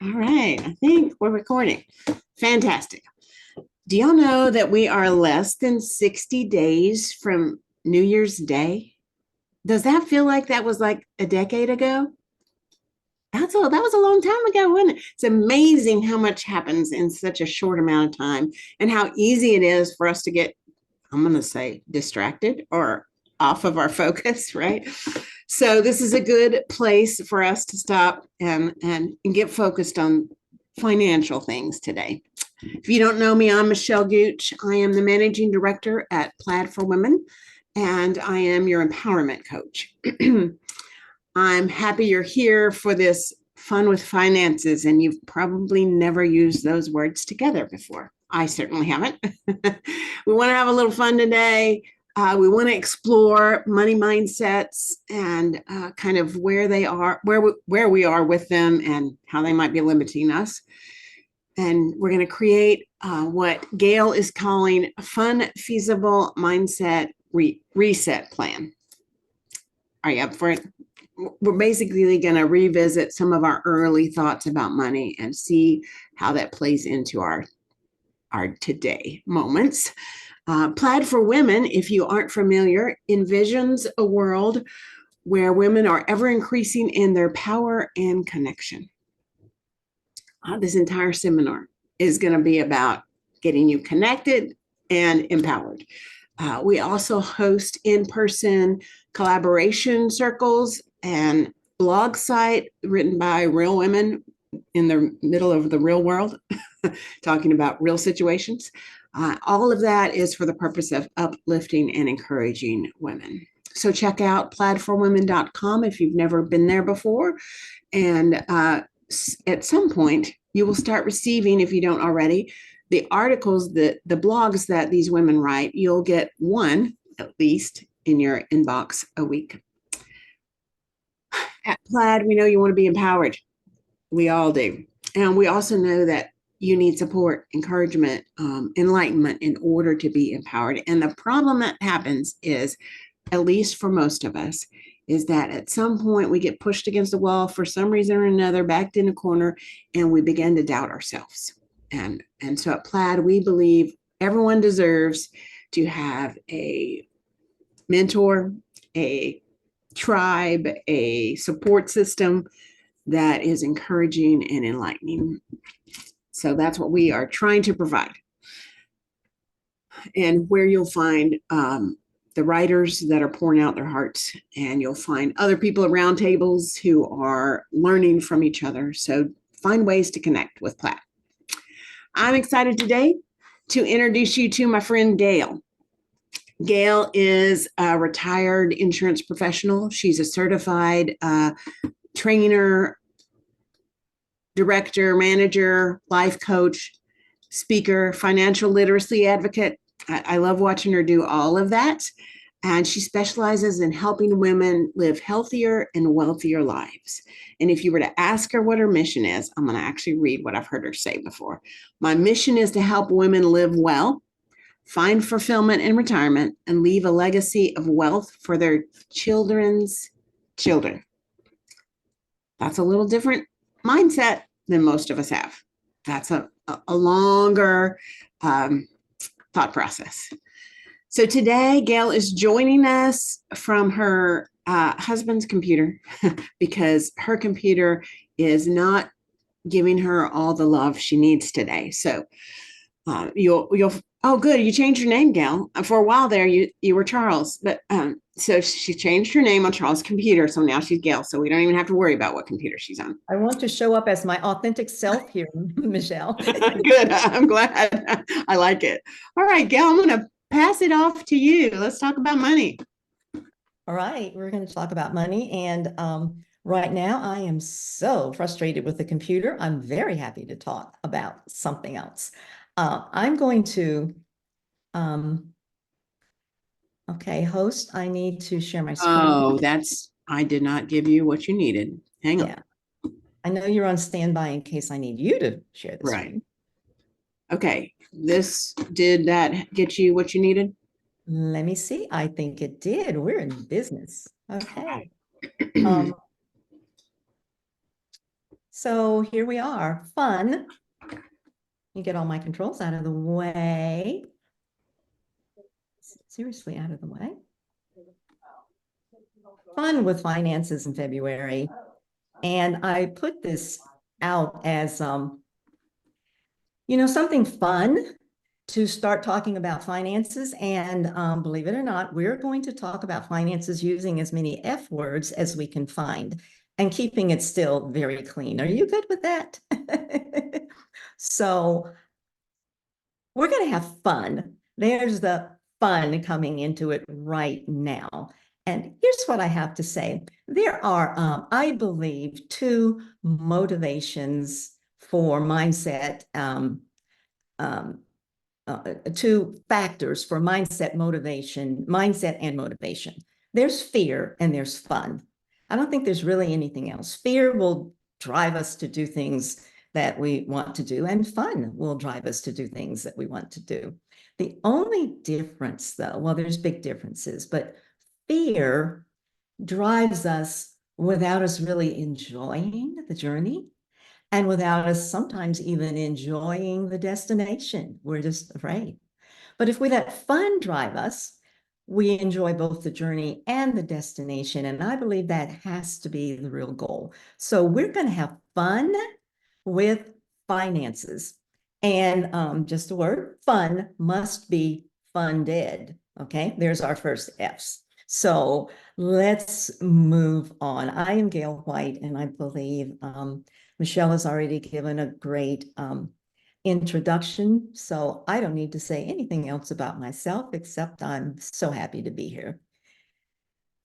All right, I think we're recording. Fantastic. Do y'all know that we are less than 60 days from New Year's Day? Does that feel like that was like a decade ago? That was a long time ago, wasn't it? It's amazing how much happens in such a short amount of time and how easy it is for us to get, I'm going to say, distracted or off of our focus, right? So this is a good place for us to stop and get focused on financial things today. If you don't know me, I'm Michelle Gooch. I am the managing director at Plaid for Women, and I am your empowerment coach. I'm happy you're here for this fun with finances, and you've probably never used those words together before. I certainly haven't. We want to have a little fun today. We want to explore money mindsets and kind of where they are, where we are with them, and how they might be limiting us. And we're going to create what Gail is calling a fun, feasible mindset reset plan. Are you up for it? We're basically going to revisit some of our early thoughts about money and see how that plays into our today moments. Plaid for Women, if you aren't familiar, envisions a world where women are ever increasing in their power and connection. This entire seminar is going to be about getting you connected and empowered. We also host in-person collaboration circles and blog site written by real women in the middle of the real world, talking about real situations. All of that is for the purpose of uplifting and encouraging women. So check out plaidforwomen.com if you've never been there before. And at some point, you will start receiving, if you don't already, the articles, the blogs that these women write. You'll get one, at least, in your inbox a week. At Plaid, we know you want to be empowered. We all do. And we also know that you need support, encouragement, enlightenment in order to be empowered. And the problem that happens is, at least for most of us, is that at some point we get pushed against the wall for some reason or another, backed in a corner, and we begin to doubt ourselves. And so at Plaid, we believe everyone deserves to have a mentor, a tribe, a support system that is encouraging and enlightening. So that's what we are trying to provide. And where you'll find the writers that are pouring out their hearts, and you'll find other people at round tables who are learning from each other. So find ways to connect with Plaid. I'm excited today to introduce you to my friend Gail. Gail is a retired insurance professional. She's a certified trainer, director, manager, life coach, speaker, financial literacy advocate. I love watching her do all of that. And she specializes in helping women live healthier and wealthier lives. And if you were to ask her what her mission is, I'm going to actually read what I've heard her say before. My mission is to help women live well, find fulfillment in retirement, and leave a legacy of wealth for their children's children. That's a little different mindset than most of us have. That's a longer thought process. So today, Gail is joining us from her husband's computer because her computer is not giving her all the love she needs today. So you'll oh, good, you changed your name, Gail. For a while there, you were Charles, but so she changed her name on Charles' computer, so now she's Gail. So we don't even have to worry about what computer she's on. I want to show up as my authentic self here, Michelle. Good, I'm glad. I like it. All right, Gail, I'm going to pass it off to you. Let's talk about money. All right, we're going to talk about money. And right now, I am so frustrated with the computer. I'm very happy to talk about something else. I'm going to, okay, host, I need to share my screen. Oh, I did not give you what you needed. Hang on. Yeah. I know you're on standby in case I need you to share the screen. Okay, did that get you what you needed? Let me see. I think it did. We're in business. Okay. So here we are, fun. You get all my controls out of the way. Seriously, out of the way. Fun with finances in February. And I put this out as, something fun to start talking about finances. And believe it or not, we're going to talk about finances using as many F words as we can find and keeping it still very clean. Are you good with that? So we're going to have fun. There's the fun coming into it right now. And here's what I have to say. There are, I believe, two motivations for mindset, um, two factors for mindset and motivation. There's fear and there's fun. I don't think there's really anything else. Fear will drive us to do things that we want to do, and fun will drive us to do things that we want to do. The only difference, though, well, there's big differences, but fear drives us without us really enjoying the journey and without us sometimes even enjoying the destination. We're just afraid. But if we let fun drive us, we enjoy both the journey and the destination. And I believe that has to be the real goal. So we're going to have fun with finances. And just a word, fun must be funded. Okay, there's our first F's. So let's move on. I am Gail White, and I believe Michelle has already given a great introduction, so I don't need to say anything else about myself, except I'm so happy to be here.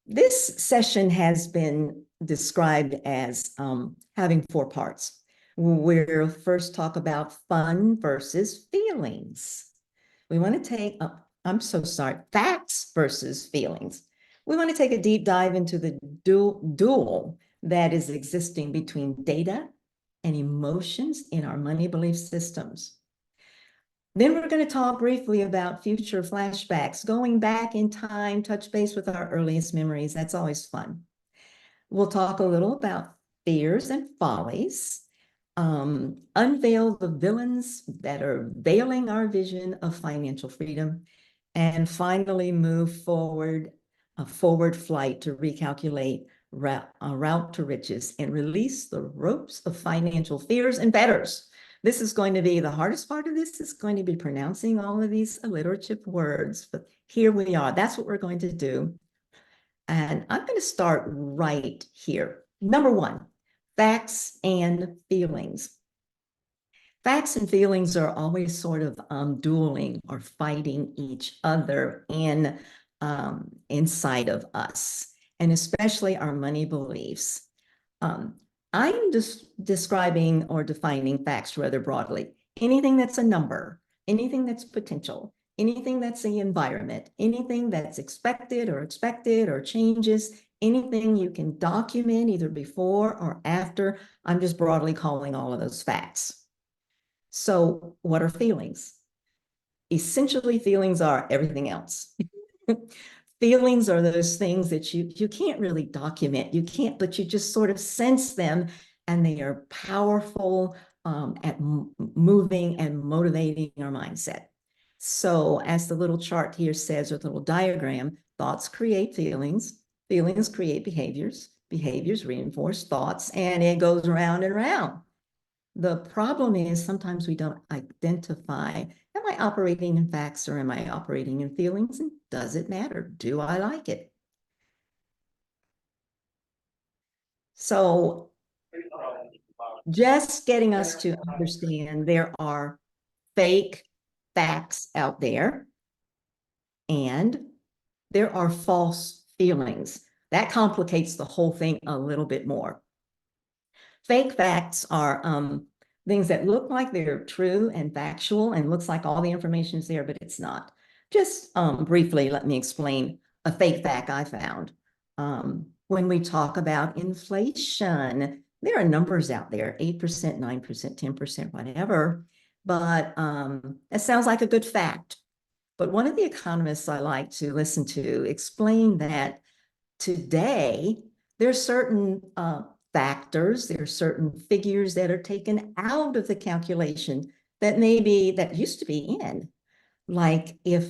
This session has been described as having 4 parts. We'll first talk about fun versus feelings. We want to take, I'm so sorry, facts versus feelings. We want to take a deep dive into the duel that is existing between data and emotions in our money belief systems. Then we're going to talk briefly about future flashbacks, going back in time, touch base with our earliest memories. That's always fun. We'll talk a little about fears and follies, unveil the villains that are veiling our vision of financial freedom, and finally move forward, a forward flight to recalculate a route to riches and release the ropes of financial fears and fetters. This is going to be the hardest part of this is going to be pronouncing all of these alliterative words, but here we are. That's what we're going to do. And I'm going to start right here. Number 1, facts and feelings. Facts and feelings are always sort of dueling or fighting each other inside of us, and especially our money beliefs. I'm just describing or defining facts rather broadly. Anything that's a number, anything that's potential, anything that's the environment, anything that's expected or changes, anything you can document either before or after, I'm just broadly calling all of those facts. So what are feelings? Essentially, feelings are everything else. Feelings are those things that you can't really document. You can't, but you just sort of sense them, and they are powerful at moving and motivating our mindset. So as the little chart here says, or the little diagram, thoughts create feelings, feelings create behaviors, behaviors reinforce thoughts, and it goes around and around. The problem is sometimes we don't identify, am I operating in facts or am I operating in feelings? And does it matter? Do I like it? So just getting us to understand there are fake facts out there and there are false feelings. That complicates the whole thing a little bit more. Fake facts are things that look like they're true and factual and looks like all the information is there, but it's not. Just briefly, let me explain a fake fact I found. When we talk about inflation, there are numbers out there, 8%, 9%, 10%, whatever, but it sounds like a good fact. But one of the economists I like to listen to explain that today, there's certain factors, there are certain figures that are taken out of the calculation that used to be in. Like if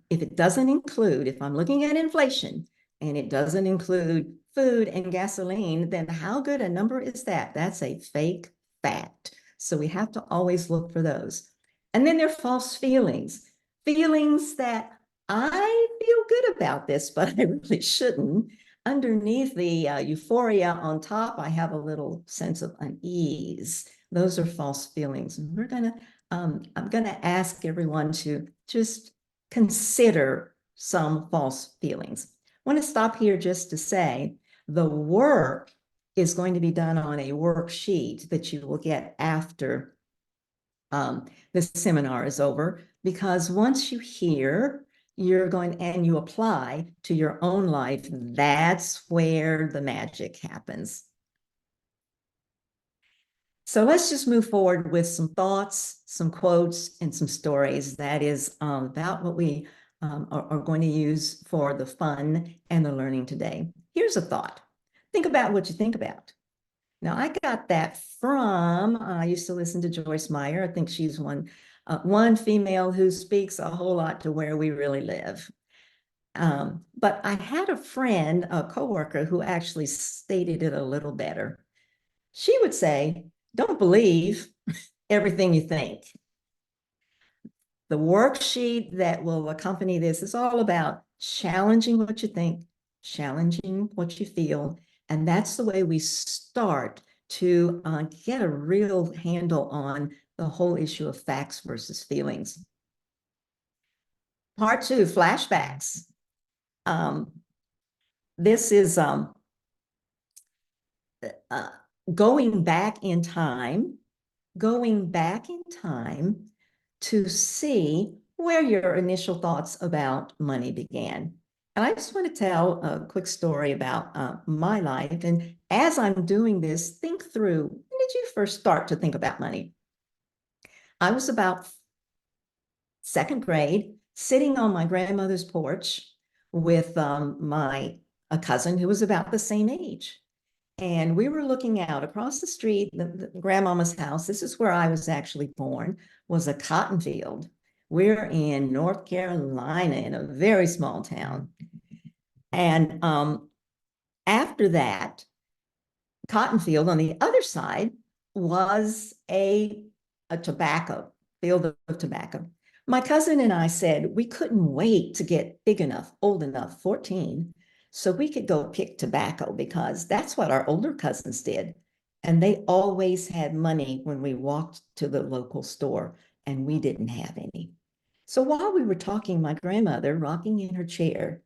it doesn't include, if I'm looking at inflation and it doesn't include food and gasoline, then how good a number is that? That's a fake fact. So we have to always look for those. And then there are false feelings, feelings that I feel good about this, but I really shouldn't. Underneath the euphoria on top, I have a little sense of unease. Those are false feelings. And I'm gonna ask everyone to just consider some false feelings. I want to stop here just to say the work is going to be done on a worksheet that you will get after the seminar is over, because once you hear, you're going and you apply to your own life, that's where the magic happens. So let's just move forward with some thoughts, some quotes, and some stories. That is about what we are going to use for the fun and the learning today. Here's a thought. Think about what you think about. Now, I got that from, I used to listen to Joyce Meyer. I think she's one female who speaks a whole lot to where we really live. But I had a friend, a coworker, who actually stated it a little better. She would say, don't believe everything you think. The worksheet that will accompany this is all about challenging what you think, challenging what you feel, and that's the way we start to get a real handle on the whole issue of facts versus feelings. Part 2, flashbacks. This is going back in time to see where your initial thoughts about money began. And I just want to tell a quick story about my life. And as I'm doing this, think through, when did you first start to think about money? I was about second grade, sitting on my grandmother's porch with a cousin who was about the same age. And we were looking out across the street, the grandmama's house. This is where I was actually born, was a cotton field. We're in North Carolina in a very small town. And after that, cotton field on the other side was a tobacco, field of tobacco. My cousin and I said we couldn't wait to get big enough, old enough, 14, so we could go pick tobacco, because that's what our older cousins did. And they always had money when we walked to the local store, and we didn't have any. So while we were talking, my grandmother, rocking in her chair,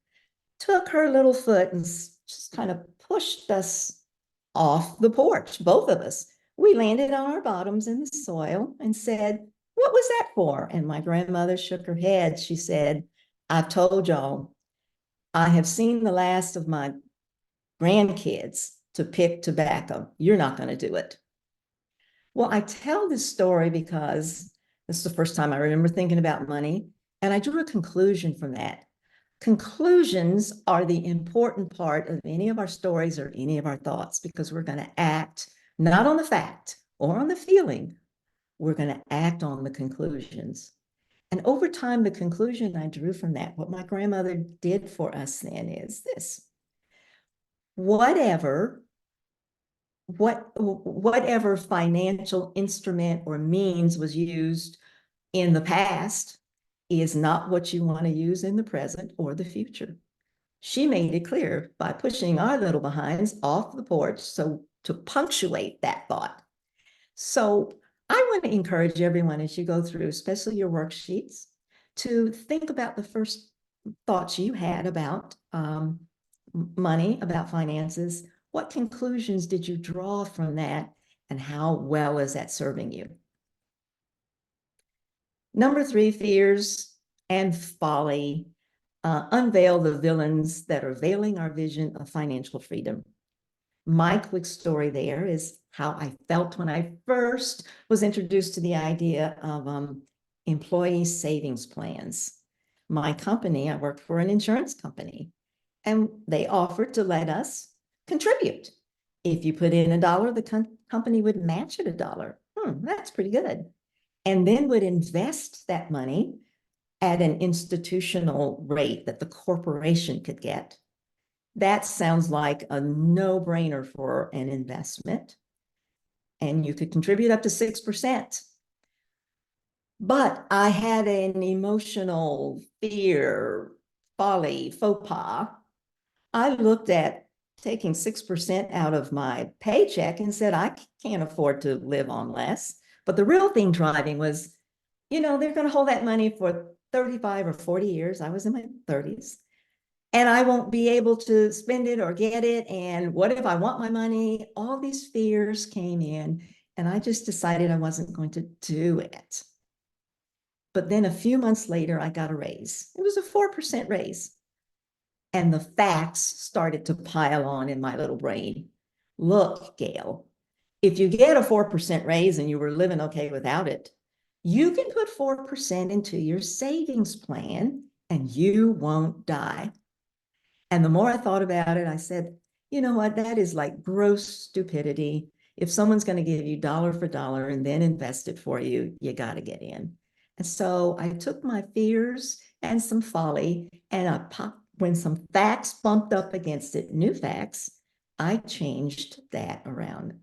took her little foot and just kind of pushed us off the porch, both of us. We landed on our bottoms in the soil and said, "What was that for?" And my grandmother shook her head. She said, "I've told y'all, I have seen the last of my grandkids to pick tobacco. You're not going to do it." Well, I tell this story because this is the first time I remember thinking about money, and I drew a conclusion from that. Conclusions are the important part of any of our stories or any of our thoughts, because we're going to act not on the fact or on the feeling. We're going to act on the conclusions. And over time, the conclusion I drew from that, what my grandmother did for us then, is this: whatever financial instrument or means was used in the past is not what you want to use in the present or the future. She made it clear by pushing our little behinds off the porch, so to punctuate that thought. So I want to encourage everyone, as you go through, especially your worksheets, to think about the first thoughts you had about money, about finances. What conclusions did you draw from that, and how well is that serving you? Number 3, fears and folly. Unveil the villains that are veiling our vision of financial freedom. My quick story there is how I felt when I first was introduced to the idea of employee savings plans. My company, I worked for an insurance company, and they offered to let us contribute. If you put in $1, the company would match it $1. That's pretty good. And then would invest that money at an institutional rate that the corporation could get. That sounds like a no-brainer for an investment. And you could contribute up to 6%. But I had an emotional fear, folly, faux pas. I looked at taking 6% out of my paycheck and said, I can't afford to live on less. But the real thing driving was, they're going to hold that money for 35 or 40 years. I was in my 30s. And I won't be able to spend it or get it. And what if I want my money? All these fears came in, and I just decided I wasn't going to do it. But then a few months later, I got a raise. It was a 4% raise. And the facts started to pile on in my little brain. Look, Gail, if you get a 4% raise and you were living okay without it, you can put 4% into your savings plan and you won't die. And the more I thought about it, I said, you know what? That is like gross stupidity. If someone's going to give you dollar for dollar and then invest it for you, you got to get in. And so I took my fears and some folly, and when some facts bumped up against it, new facts, I changed that around.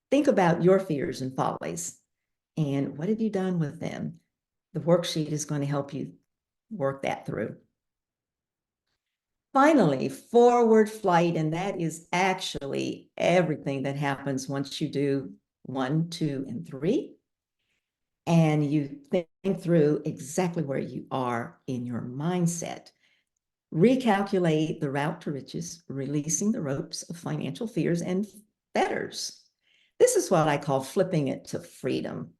Think about your fears and follies, and what have you done with them? The worksheet is going to help you work that through. Finally, forward flight, and that is actually everything that happens once you do 1, 2, and 3. And you think through exactly where you are in your mindset. Recalculate the route to riches, releasing the ropes of financial fears and fetters. This is what I call flipping it to freedom.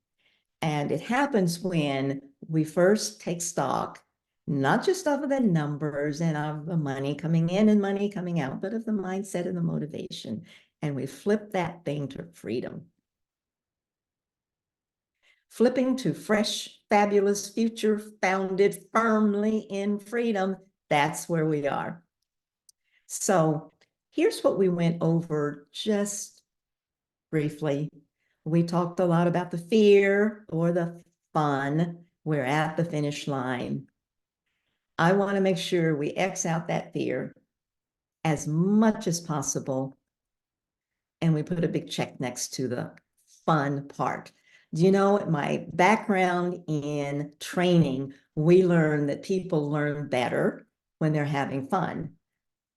And it happens when we first take stock, not just of the numbers and of the money coming in and money coming out, but of the mindset and the motivation. And we flip that thing to freedom. Flipping to fresh, fabulous future founded firmly in freedom. That's where we are. So here's what we went over just briefly. We talked a lot about the fear or the fun. We're at the finish line. I want to make sure we X out that fear as much as possible. And we put a big check next to the fun part. Do you know, my background in training, we learn that people learn better when they're having fun.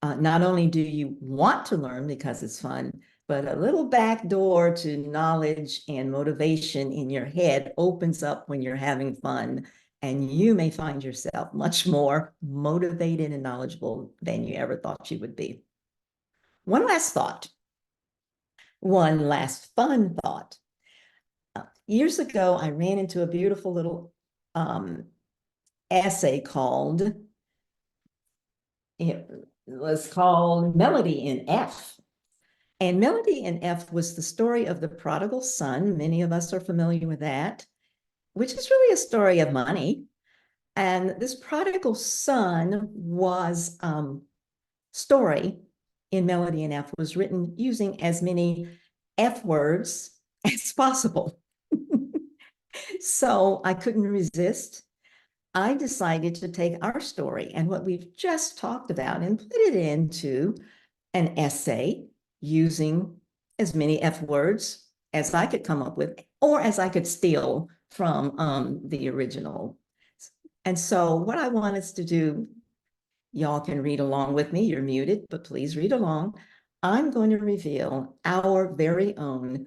Not only do you want to learn because it's fun, but a little back door to knowledge and motivation in your head opens up when you're having fun, and you may find yourself much more motivated and knowledgeable than you ever thought you would be. One last thought, one last fun thought. Years ago, I ran into a beautiful little essay called, it was called Melody in F. And Melody in F was the story of the prodigal son. Many of us are familiar with that, which is really a story of money. And this prodigal son was story in Melody in F was written using as many F words as possible. So I couldn't resist. I decided to take our story and what we've just talked about and put it into an essay using as many F words as I could come up with, or as I could steal from the original. And so what I want us to do, y'all can read along with me. You're muted, but please read along. I'm going to reveal our very own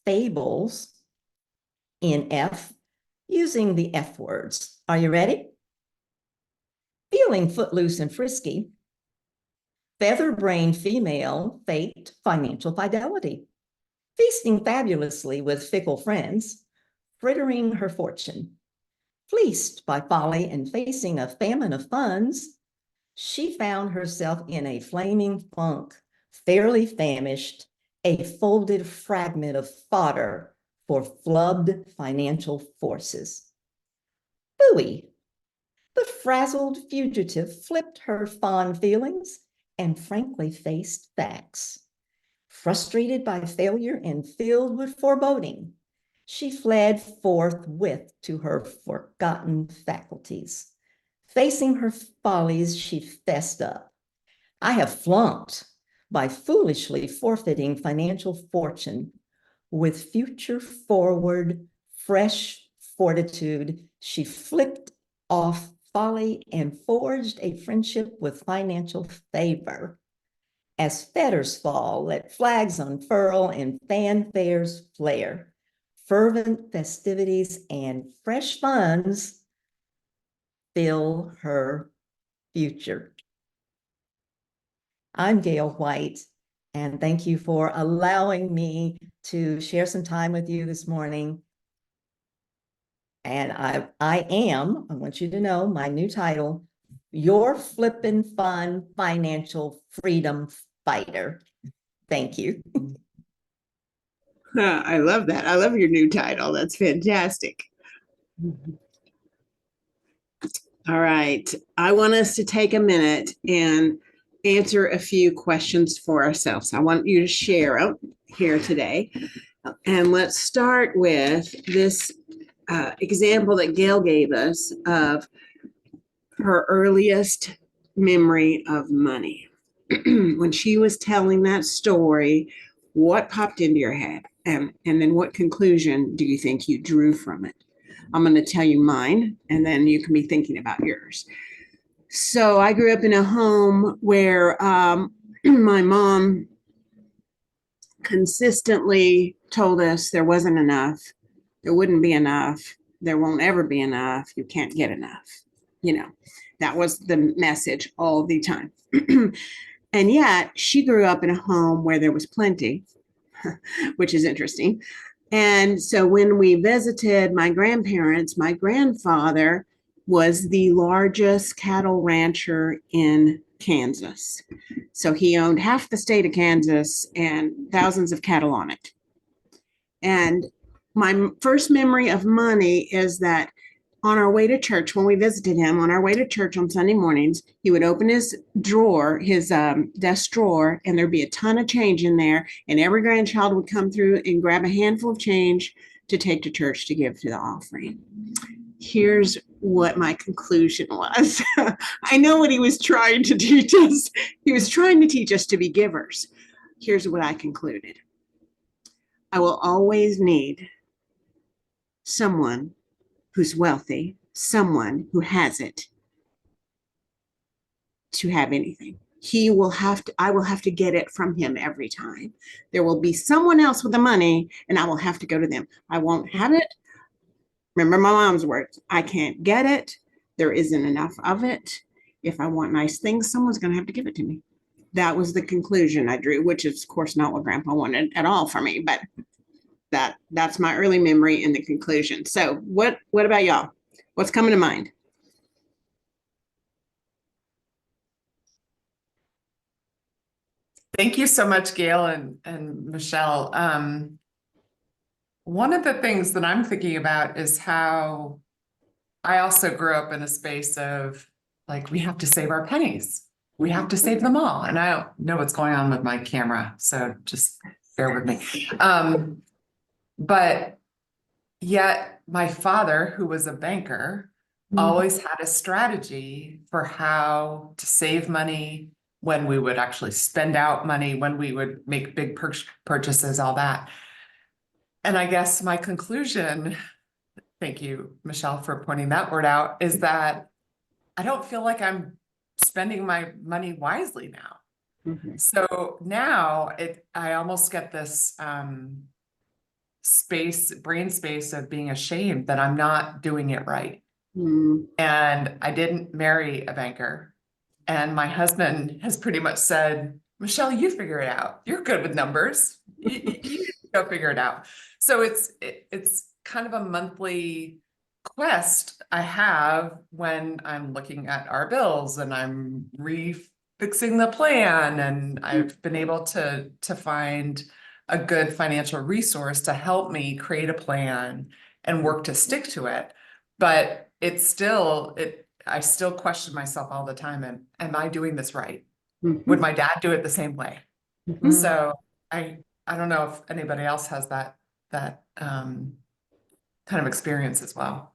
fables in F using the F words. Are you ready? Feeling footloose and frisky, feather-brained female faked financial fidelity, feasting fabulously with fickle friends, frittering her fortune. Fleeced by folly and facing a famine of funds, she found herself in a flaming funk, fairly famished, a folded fragment of fodder for flubbed financial forces. Buoy! The frazzled fugitive flipped her fond feelings and frankly faced facts. Frustrated by failure and filled with foreboding, she fled forthwith to her forgotten faculties. Facing her follies, she fessed up. I have flunked by foolishly forfeiting financial fortune. With future forward, fresh fortitude, she flipped off folly and forged a friendship with financial favor. As fetters fall, let flags unfurl and fanfares flare. Fervent festivities and fresh funds fill her future. I'm Gail White, and thank you for allowing me to share some time with you this morning. And I want you to know my new title, Your Flippin' Fun Financial Freedom Fighter. Thank you. I love that. I love your new title. That's fantastic. All right. I want us to take a minute and answer a few questions for ourselves. I want you to share out here today. And let's start with this example that Gail gave us of her earliest memory of money. When she was telling that story, what popped into your head? And then what conclusion do you think you drew from it? I'm going to tell you mine, and then you can be thinking about yours. So I grew up in a home where my mom consistently told us there wasn't enough, there wouldn't be enough, there won't ever be enough, you can't get enough. That was the message all the time. And yet she grew up in a home where there was plenty, which is interesting. And so when we visited my grandparents, my grandfather was the largest cattle rancher in Kansas. So he owned half the state of Kansas and thousands of cattle on it. And my first memory of money is that on our way to church, when we visited him, on our way to church on Sunday mornings, he would open his drawer, his desk drawer, and there'd be a ton of change in there. And every grandchild would come through and grab a handful of change to take to church to give to the offering. Here's what my conclusion was. I know what he was trying to teach us. He was trying to teach us to be givers. Here's what I concluded. I will always need someone who's wealthy, someone who has it, to have anything. I will have to get it from him every time. There will be someone else with the money, and I will have to go to them. I won't have it. Remember my mom's words, I can't get it. There isn't enough of it. If I want nice things, someone's going to have to give it to me. That was the conclusion I drew, which is, of course, not what Grandpa wanted at all for me, but that's my early memory and the conclusion. So what about y'all? What's coming to mind? Thank you so much, Gail and Michelle. One of the things that I'm thinking about is how I also grew up in a space of like, we have to save our pennies. We have to save them all. And I don't know what's going on with my camera, so just bear with me. But yet my father, who was a banker, always had a strategy for how to save money, when we would actually spend out money, when we would make big purchases, all that. And I guess my conclusion, thank you, Michelle, for pointing that word out, is that I don't feel like I'm spending my money wisely now. Mm-hmm. So now I almost get this brain space of being ashamed that I'm not doing it right. Mm-hmm. And I didn't marry a banker. And my husband has pretty much said, Michelle, you figure it out. You're good with numbers. You go figure it out. So it's kind of a monthly quest I have when I'm looking at our bills and I'm refixing the plan. And I've been able to find a good financial resource to help me create a plan and work to stick to it. But I still question myself all the time. Am I doing this right? Mm-hmm. Would my dad do it the same way? Mm-hmm. So I don't know if anybody else has that kind of experience as well.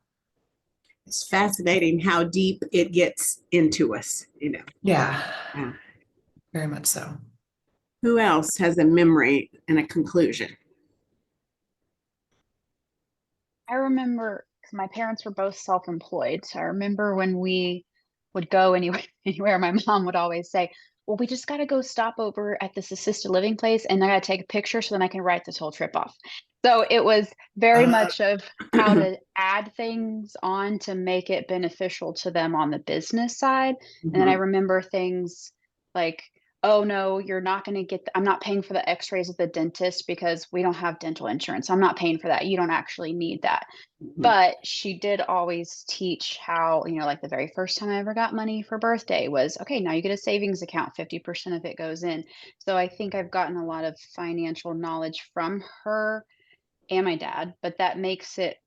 It's fascinating how deep it gets into us, you know. Yeah, Yeah. very much so. Who else has a memory and a conclusion? I remember 'cause my parents were both self-employed. So I remember when we would go anywhere, anywhere, my mom would always say, well, we just got to go stop over at this assisted living place and I got to take a picture so then I can write this whole trip off. So it was very Uh, much of how to add things on to make it beneficial to them on the business side. And then I Mhm. remember things like, oh no, you're not going to get, I'm not paying for the x-rays at the dentist because we don't have dental insurance. I'm not paying for that. You don't actually need that. Mhm. But she did always teach how, like the very first time I ever got money for birthday was, okay, now you get a savings account, 50% of it goes in. So I think I've gotten a lot of financial knowledge from her and my dad, but that makes it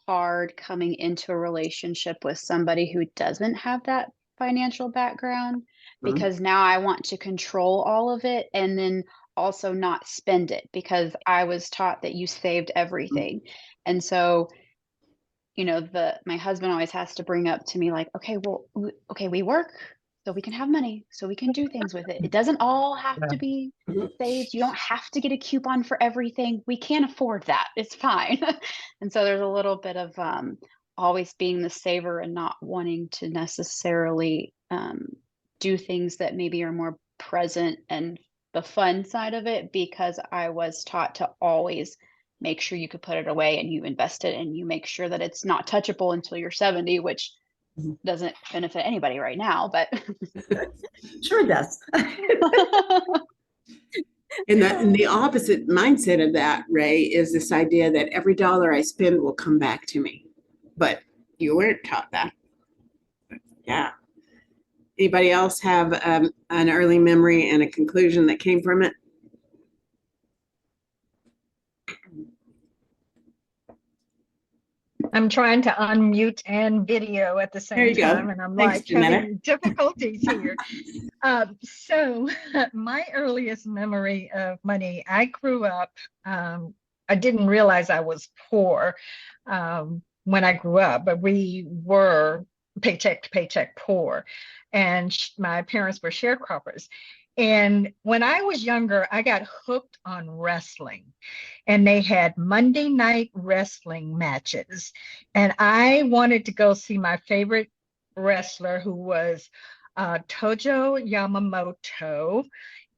hard coming into a relationship with somebody who doesn't have that financial background Mhm. because now I want to control all of it and then also not spend it because I was taught that you saved everything. And so the my husband always has to bring up to me like, okay, well, okay, we work so we can have money, so we can do things with it. It doesn't all have Yeah. to be Mhm. saved. You don't have to get a coupon for everything. We can't afford that. It's fine. And so there's a little bit of always being the saver and not wanting to necessarily do things that maybe are more present and the fun side of it because I was taught to always make sure you could put it away and you invest it and you make sure that it's not touchable until you're 70, which Mhm. doesn't benefit anybody right now, but Sure does. And the opposite mindset of that, Ray, is this idea that every dollar I spend will come back to me. But you weren't taught that. Yeah. Anybody else have an early memory and a conclusion that came from it? I'm trying to unmute and video at the There same you go. time, and I'm Thanks, like Janetta. having difficulties here. So my earliest memory of money, I grew up, I didn't realize I was poor when I grew up, but we were paycheck to paycheck poor. And my parents were sharecroppers. And when I was younger, I got hooked on wrestling and they had Monday night wrestling matches. And I wanted to go see my favorite wrestler, who was Tojo Yamamoto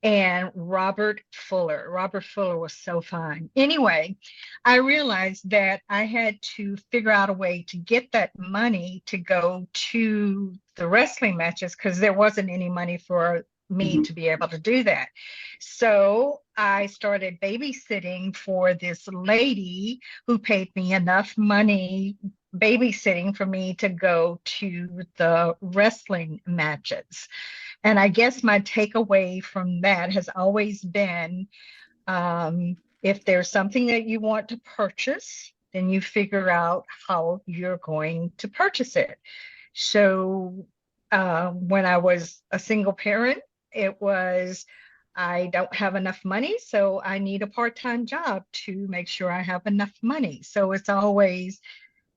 and Robert Fuller. Robert Fuller was so fine. Anyway, I realized that I had to figure out a way to get that money to go to the wrestling matches because there wasn't any money for me Mhm. to be able to do that. So I started babysitting for this lady who paid me enough money babysitting for me to go to the wrestling matches. And I guess my takeaway from that has always been if there's something that you want to purchase, then you figure out how you're going to purchase it. So when I was a single parent, it was I don't have enough money, so I need a part-time job to make sure I have enough money. So it's always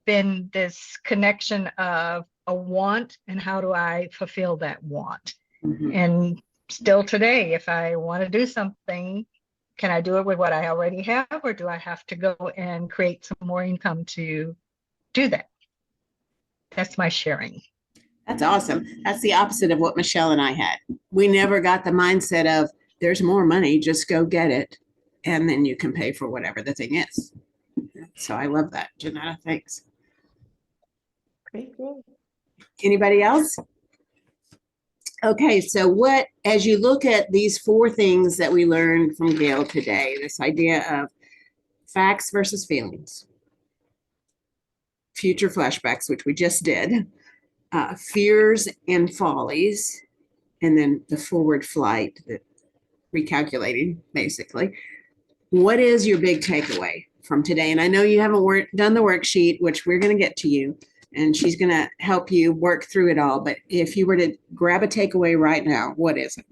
been this connection of a want and how do I fulfill that want. Mhm. And still today, if I want to do something, can I do it with what I already have, or do I have to go and create some more income to do that? That's my sharing. That's awesome. That's the opposite of what Michelle and I had. We never got the mindset of there's more money, just go get it. And then you can pay for whatever the thing is. So I love that, Janetta. Thanks. Great. Anybody else? Okay, so as you look at these four things that we learned from Gail today, this idea of facts versus feelings, future flashbacks, which we just did, fears and follies, and then the forward flight, the recalculating, basically. What is your big takeaway from today? And I know you haven't done the worksheet, which we're going to get to you, and she's going to help you work through it all. But if you were to grab a takeaway right now, what is it?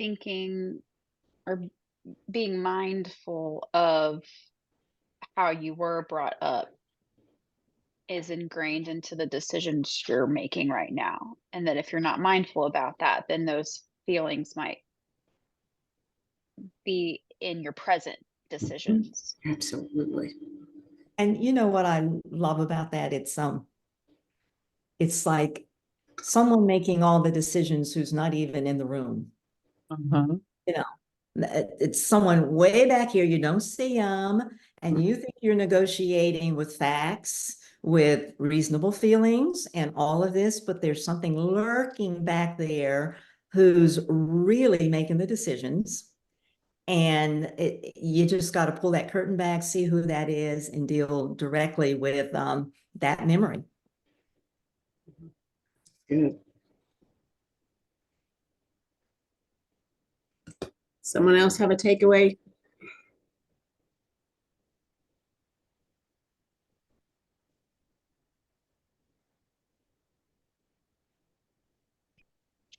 thinking or being mindful of how you were brought up is ingrained into the decisions you're making right now. And that if you're not mindful about that, then those feelings might be in your present decisions. Absolutely. And you know what I love about that? It's like someone making all the decisions who's not even in the room. Mhm. You know, it's someone way back here, you don't see them, and you think you're negotiating with facts, with reasonable feelings and all of this, but there's something lurking back there who's really making the decisions. And you just got to pull that curtain back, see who that is, and deal directly with that memory. Good. Someone else have a takeaway?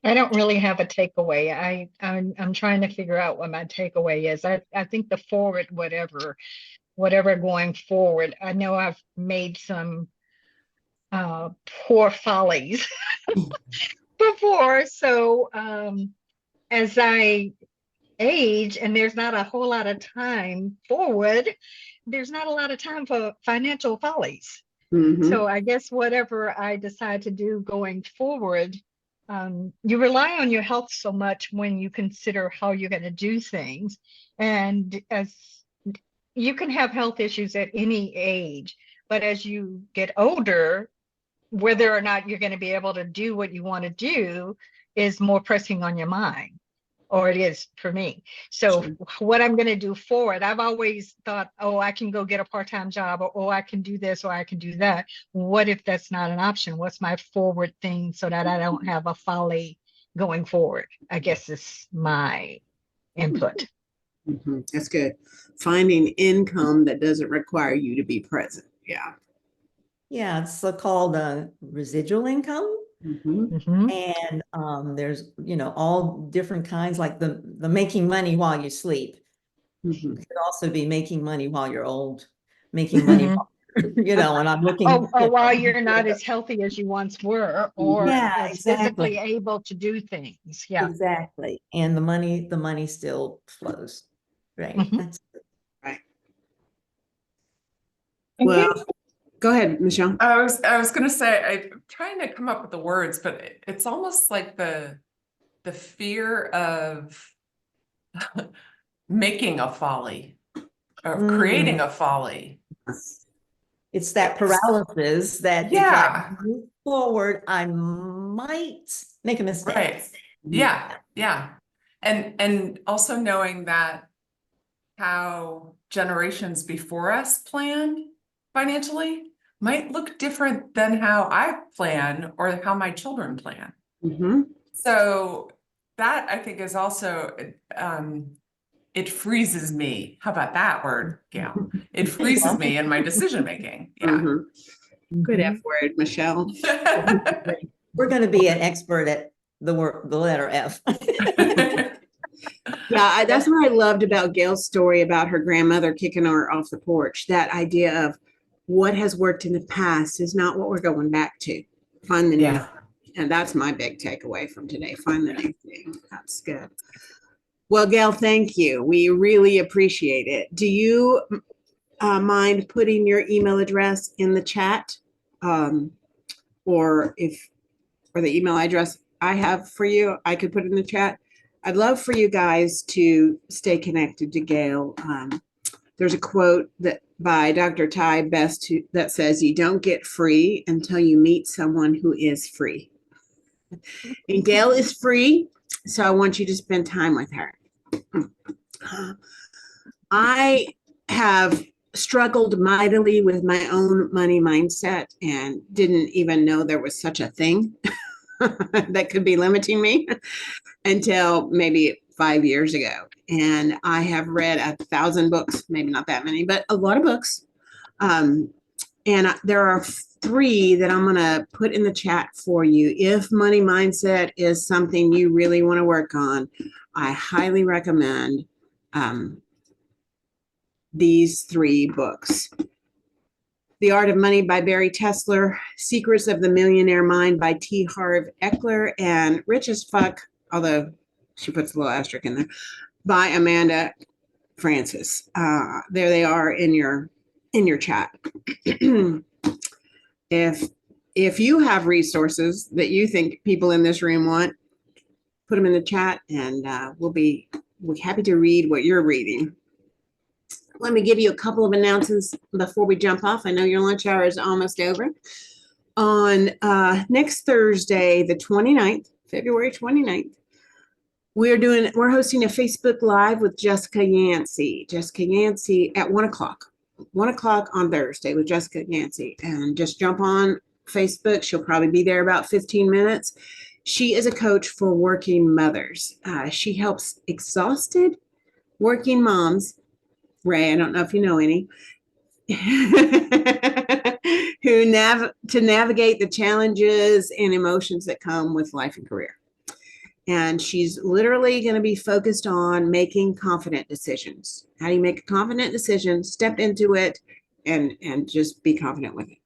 I don't really have a takeaway. I'm trying to figure out what my takeaway is. I think the forward, whatever going forward. I know I've made some poor follies before. So as I age and there's not a whole lot of time forward, there's not a lot of time for financial follies. Mhm. So I guess whatever I decide to do going forward, you rely on your health so much when you consider how you're going to do things. And as you can have health issues at any age, but as you get older, whether or not you're going to be able to do what you want to do is more pressing on your mind, or it is for me. So Sure. what I'm going to do forward, I've always thought, oh, I can go get a part-time job, or oh, I can do this, or I can do that. What if that's not an option? What's my forward thing so that I don't have a folly going forward? I guess is my input. Mhm. That's good. Finding income that doesn't require you to be present. Yeah. Yeah, it's called residual income. Mhm. Mhm. And there's, all different kinds, like the making money while you sleep. Mhm. It could also be making money while you're old, making money, Mhm. and I'm looking. Or while you're not as healthy as you once were, or Yeah, as physically exactly. able to do things. Yeah. Exactly. And the money still flows. Right. Mhm. That's Right. I Well, think go ahead, Michelle. I was gonna say, I'm trying to come up with the words, but it's almost like the fear of making a folly, of creating a folly. It's that It's, paralysis that if I yeah, move forward, I might make a mistake. right. Yeah, yeah. And also knowing that how generations before us planned financially might look different than how I plan or how my children plan. Mm-hmm. So that I think is also it freezes me. How about that word, Gail? It freezes me in my decision making. Yeah. Mm-hmm. Good F word, Michelle. We're going to be an expert at the letter F. Yeah, that's what I loved about Gail's story about her grandmother kicking her off the porch. That idea of what has worked in the past is not what we're going back to. Find the new. Yeah. And that's my big takeaway from today. Find the new thing. That's good. Well, Gail, thank you. We really appreciate it. Do you mind putting your email address in the chat? Or the email address I have for you, I could put in the chat. I'd love for you guys to stay connected to Gail. There's a quote that by Dr. Ty Best that says, "You don't get free until you meet someone who is free." And Gail is free, so I want you to spend time with her. I have struggled mightily with my own money mindset and didn't even know there was such a thing that could be limiting me until maybe 5 years ago. And I have read 1,000 books, maybe not that many, but a lot of books. And there are 3 that I'm going to put in the chat for you. If money mindset is something you really want to work on, I highly recommend these 3 books. The Art of Money by Barry Tesler, Secrets of the Millionaire Mind by T. Harv Eckler, and Rich as Fuck, although she puts a little asterisk in there, by Amanda Francis. There they are in your chat. If you have resources that you think people in this room want, put them in the chat, and we'll be happy to read what you're reading. Let me give you a couple of announcements before we jump off. I know your lunch hour is almost over. On next Thursday, the 29th, February 29th, we're hosting a Facebook Live with Jessica Yancey. Jessica Yancey at 1 o'clock. 1 o'clock on Thursday with Jessica Yancey. And just jump on Facebook. She'll probably be there about 15 minutes. She is a coach for working mothers. She helps exhausted working moms, Ray, I don't know if you know any, who navigate the challenges and emotions that come with life and career. And she's literally going to be focused on making confident decisions. How do you make a confident decision, step into it, and just be confident with it.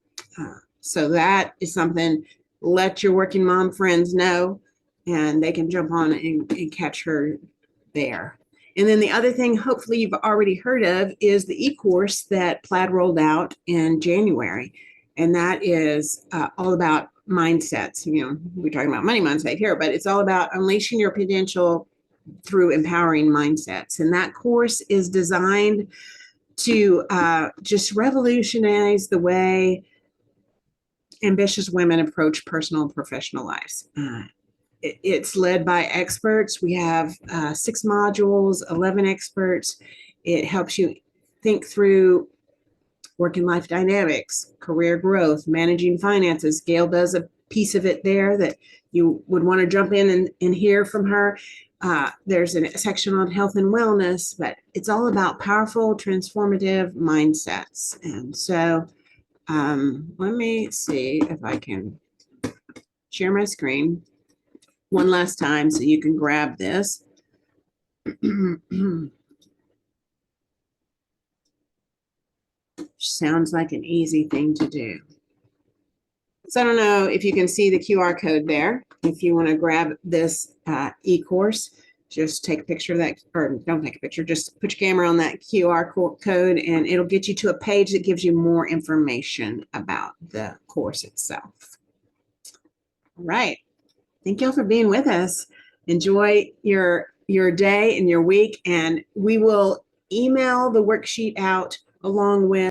So that is something, let your working mom friends know, and they can jump on and catch her there. And then the other thing, hopefully you've already heard of, is the e-course that Plaid rolled out in January. And that is all about mindsets. You know, we're talking about money mindset here, but it's all about unleashing your potential through empowering mindsets. And that course is designed to just revolutionize the way ambitious women approach personal and professional lives. It's led by experts. We have 6 modules, 11 experts. It helps you think through work and life dynamics, career growth, managing finances. Gail does a piece of it there that you would want to jump in and hear from her. There's a section on health and wellness, but it's all about powerful, transformative mindsets. And so let me see if I can share my screen one last time so you can grab this. Sounds like an easy thing to do. So I don't know if you can see the QR code there. If you want to grab this e-course, just take a picture of that, or don't take a picture, just put your camera on that QR code and it'll get you to a page that gives you more information about the course itself. All right. Thank y'all for being with us. Enjoy your day and your week, and we will email the worksheet out along with